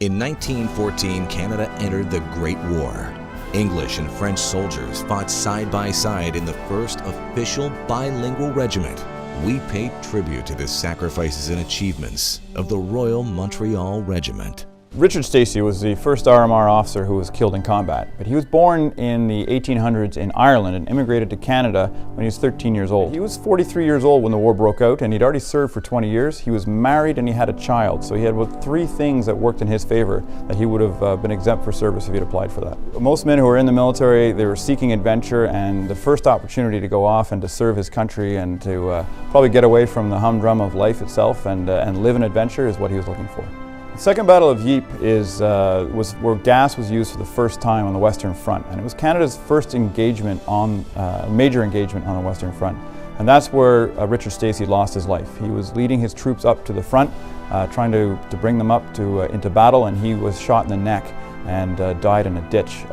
In 1914, Canada entered the Great War. English and French soldiers fought side by side in the first official bilingual regiment. We paid tribute to the sacrifices and achievements of the Royal Montreal Regiment. Richard Stacey was the first RMR officer who was killed in combat, but he was born in the 1800s in Ireland and immigrated to Canada when he was 13 years old. He was 43 years old when the war broke out, and he'd already served for 20 years. He was married and he had a child, so he had three things that worked in his favor that he would have been exempt for service if he'd applied for that. Most men who were in the military, they were seeking adventure, and the first opportunity to go off and to serve his country and to probably get away from the humdrum of life itself and live an adventure is what he was looking for. The Second Battle of Ypres was where gas was used for the first time on the Western Front, and it was Canada's first engagement major engagement on the Western Front. And that's where Richard Stacey lost his life. He was leading his troops up to the front, trying to bring them up into battle, and he was shot in the neck and died in a ditch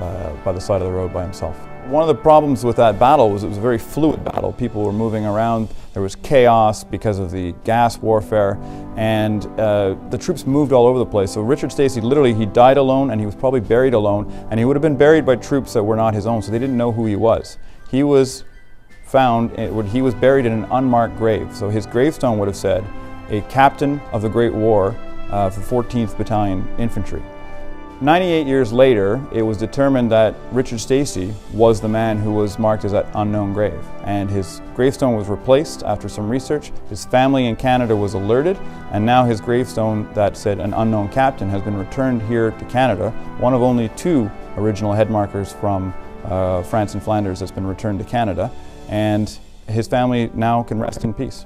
by the side of the road by himself. One of the problems with that battle was it was a very fluid battle. People were moving around, there was chaos because of the gas warfare, and the troops moved all over the place. So Richard Stacey, literally, he died alone, and he was probably buried alone, and he would have been buried by troops that were not his own, so they didn't know who he was. He was he was buried in an unmarked grave, so his gravestone would have said, "A captain of the Great War for 14th Battalion Infantry." 98 years later, it was determined that Richard Stacey was the man who was marked as that unknown grave, and his gravestone was replaced after some research. His family in Canada was alerted, and now his gravestone that said an unknown captain has been returned here to Canada, one of only two original head markers from France and Flanders that's been returned to Canada, and his family now can rest in peace.